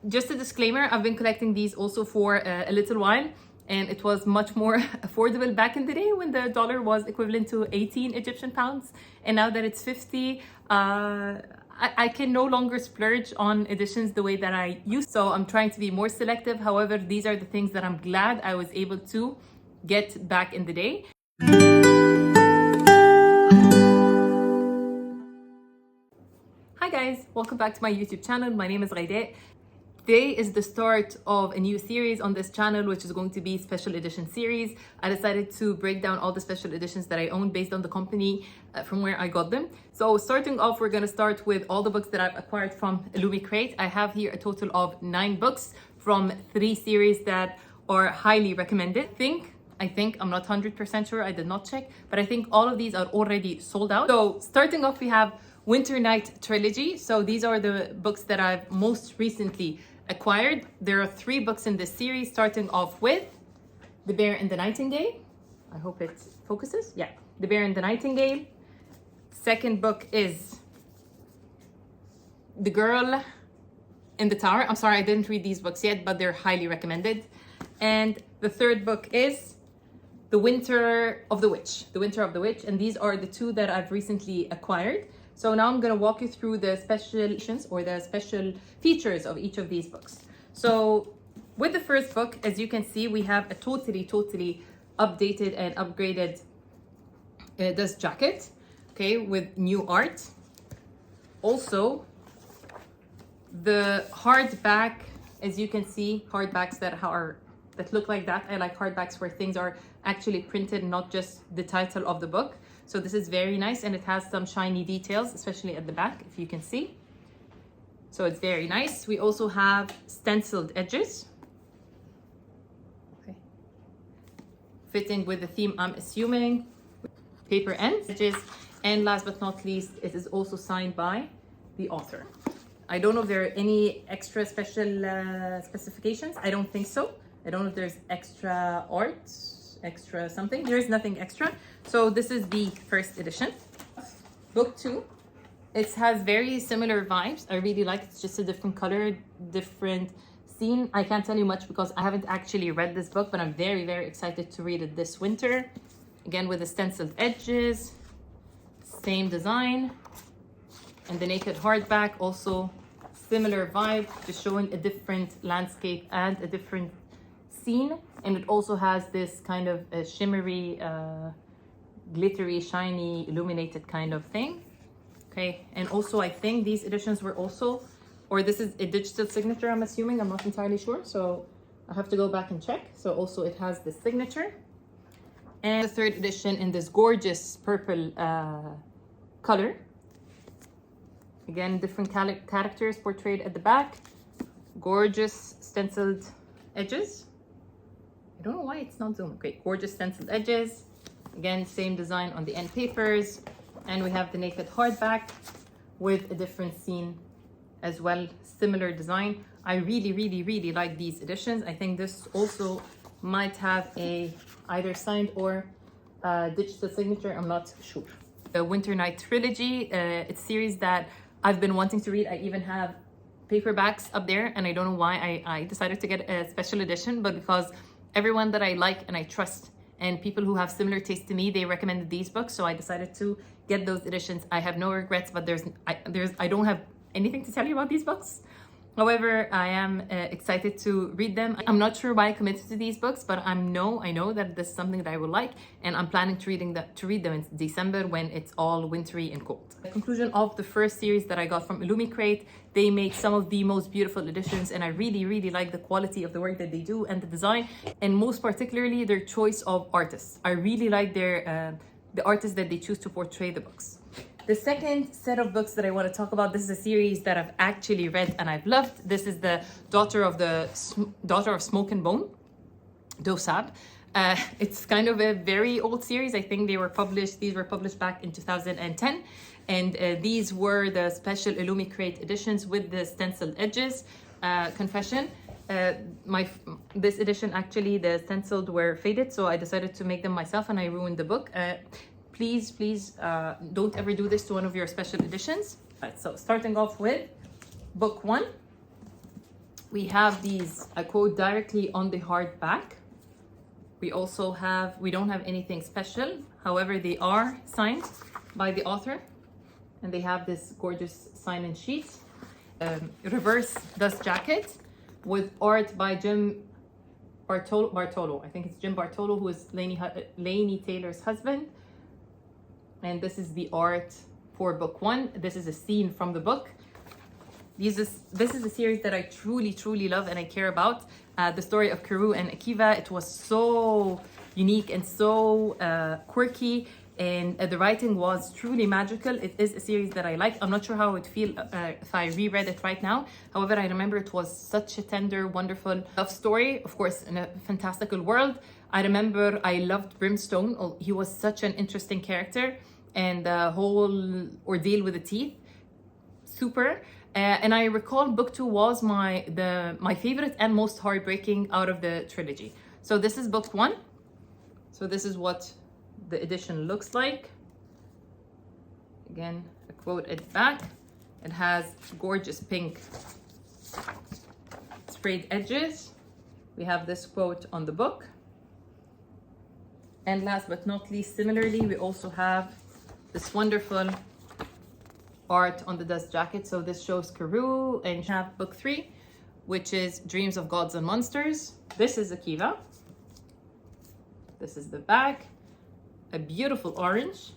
just a disclaimer, I've been collecting these also for a little while, and it was much more affordable back in the day when the dollar was equivalent to 18 Egyptian pounds. And now that it's 50, I can no longer splurge on editions the way that I used. So I'm trying to be more selective. However, these are the things that I'm glad I was able to get back in the day. Hi guys, welcome back to my YouTube channel. My name is Ghayda. Today is the start of a new series on this channel, which is going to be special edition series. I decided to break down all the special editions that I own based on the company from where I got them. So starting off, we're going to start with all the books that I've acquired from Illumicrate. I have here a total of 9 books from 3 series that are highly recommended. I think, I'm not 100% sure, I did not check, but I think all of these are already sold out. So starting off, we have Winternight Trilogy. So these are the books that I've most recently acquired. There are 3 books in this series, starting off with The Bear and the Nightingale. I hope it focuses. Yeah, The Bear and the Nightingale. Second book is The Girl in the Tower. I'm sorry, I didn't read these books yet, but they're highly recommended. And the third book is The Winter of the Witch. The Winter of the Witch. And these are the 2 that I've recently acquired. So now I'm going to walk you through the special editions or the special features of each of these books. So with the first book, as you can see, we have a totally updated and upgraded dust jacket, okay, with new art. Also, the hardback, as you can see, hardbacks that look like that. I like hardbacks where things are actually printed, not just the title of the book. So this is very nice, and it has some shiny details, especially at the back, if you can see. So it's very nice. We also have stenciled edges. Okay. Fitting with the theme, I'm assuming. Paper ends, edges. And last but not least, it is also signed by the author. I don't know if there are any extra special specifications. I don't think so. I don't know if there's extra art, extra something. There is nothing extra. So this is the first edition. Book 2. It has very similar vibes. I really like it. It's just a different color, different scene. I can't tell you much because I haven't actually read this book, but I'm very excited to read it this winter. Again, with the stenciled edges, same design. And the naked hardback, also similar vibe, just showing a different landscape and a different scene. And it also has this kind of a shimmery, glittery, shiny, illuminated kind of thing. Okay, and also I think these editions were also, or this is a digital signature, I'm assuming, I'm not entirely sure, so I have to go back and check. So also it has the signature. And the third edition in this gorgeous purple color. Again, different characters portrayed at the back. Gorgeous stenciled edges. I don't know why it's not zoomed. Okay, gorgeous stenciled edges. Again, same design on the end papers. And we have the naked hardback with a different scene as well. Similar design. I really like these editions. I think this also might have a either signed or digital signature. I'm not sure. The Winternight Trilogy, it's a series that I've been wanting to read. I even have paperbacks up there, and I don't know why I decided to get a special edition, but because everyone that I like and I trust and people who have similar taste to me, they recommended these books, so I decided to get those editions. I have no regrets, but I don't have anything to tell you about these books. However, I am excited to read them. I'm not sure why I committed to these books, but I know that this is something that I will like, and I'm planning to read them in December when it's all wintry and cold. The conclusion of the first series that I got from Illumicrate, they make some of the most beautiful editions, and I really like the quality of the work that they do and the design, and most particularly their choice of artists. I really like their the artists that they choose to portray the books. The second set of books that I want to talk about, this is a series that I've actually read and I've loved. This is the Daughter of Smoke and Bone, Dosab. It's kind of a very old series. I think these were published back in 2010. And these were the special Illumicrate editions with the stenciled edges. Confession, this edition, actually, the stenciled were faded, so I decided to make them myself and I ruined the book. Please don't ever do this to one of your special editions. Right, so starting off with book 1. We have these, I quote, directly on the hardback. We also have, we don't have anything special. However, they are signed by the author and they have this gorgeous sign-in sheet. Reverse dust jacket with art by Jim Bartolo. I think it's Jim Bartolo, who is Laini Taylor's husband. And this is the art for book 1. This is a scene from the book. This is a series that I truly love and I care about. The story of Karoo and Akiva. It was so unique and so quirky, and the writing was truly magical. It is a series that I like. I'm not sure how I would feel if I reread it right now. However, I remember it was such a tender, wonderful love story, of course, in a fantastical world. I remember I loved Brimstone. Oh, he was such an interesting character, and the whole ordeal with the teeth, super. And I recall book 2 was my favorite and most heartbreaking out of the trilogy. So this is book 1. So this is what the edition looks like. Again, a quote at the back. It has gorgeous pink sprayed edges. We have this quote on the book. And last but not least, similarly, we also have this wonderful art on the dust jacket. So this shows Karoo, and you have book 3, which is Dreams of Gods and Monsters. This is Akiva. This is the back, a beautiful orange.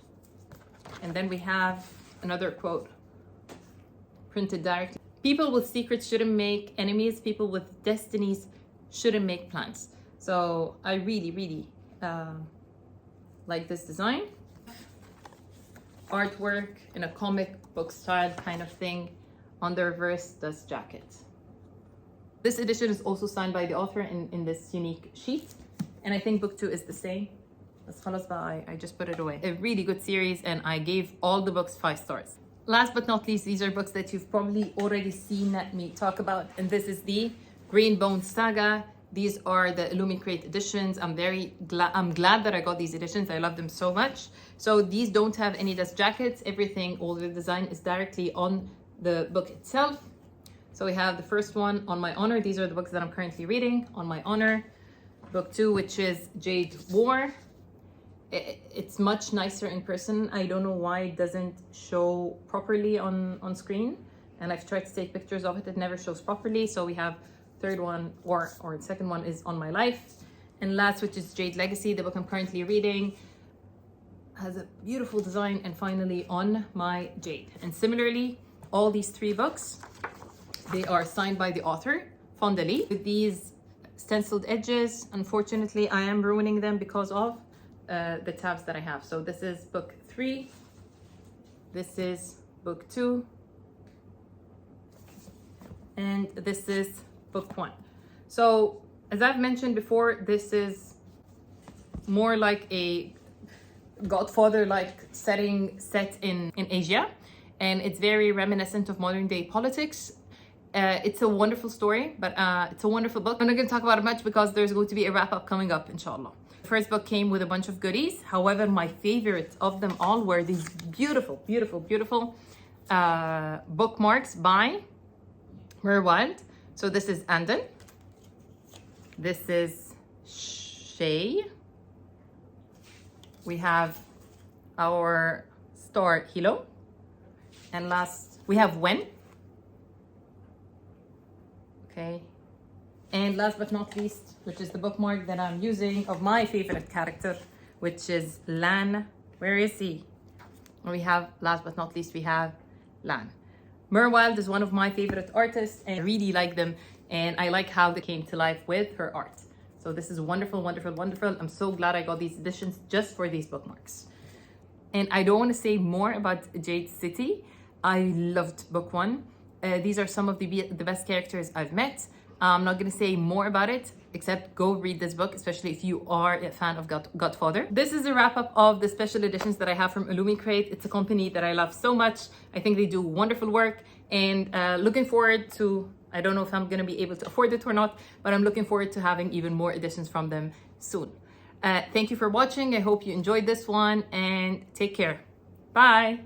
And then we have another quote printed directly. People with secrets shouldn't make enemies. People with destinies shouldn't make plans. So I really like this design. Artwork in a comic book style kind of thing on the reverse dust jacket. This edition is also signed by the author in this unique sheet. And I think book 2 is the same. I just put it away. A really good series, and I gave all the books 5 stars. Last but not least, these are books that you've probably already seen me talk about. And this is the Greenbone Saga. These are the Illumicrate editions. I'm glad that I got these editions. I love them so much. So these don't have any dust jackets. Everything, all the design is directly on the book itself. So we have the first one, On My Honor. These are the books that I'm currently reading. On My Honor. Book 2, which is Jade War. It's much nicer in person. I don't know why it doesn't show properly on screen. And I've tried to take pictures of it. It never shows properly. So we have third one, or the second one is On My Life. And last, which is Jade Legacy, the book I'm currently reading, has a beautiful design. And finally, On My Jade. And similarly, all these 3 books, they are signed by the author, Fondali, with these stenciled edges. Unfortunately, I am ruining them because of the tabs that I have. So this is book 3. This is book 2. And this is book 1. So as I've mentioned before, this is more like a Godfather-like setting set in Asia, and it's very reminiscent of modern day politics. It's a wonderful story, but it's a wonderful book. I'm not going to talk about it much because there's going to be a wrap-up coming up, inshallah. The first book came with a bunch of goodies. However, my favorite of them all were these beautiful bookmarks by Merwild. So this is Andon. This is Shay. We have our star Hilo. And last, we have Wen. Okay. And last but not least, which is the bookmark that I'm using of my favorite character, which is Lan. Where is he? And we have, last but not least, we have Lan. Merwild is one of my favorite artists, and I really like them, and I like how they came to life with her art. So this is wonderful. I'm so glad I got these editions just for these bookmarks. And I don't want to say more about Jade City. I loved book 1. These are some of the best characters I've met. I'm not going to say more about it, except go read this book, especially if you are a fan of Godfather. This is a wrap-up of the special editions that I have from Illumicrate. It's a company that I love so much. I think they do wonderful work, and looking forward to, I don't know if I'm going to be able to afford it or not, but I'm looking forward to having even more editions from them soon. Thank you for watching. I hope you enjoyed this one, and take care. Bye.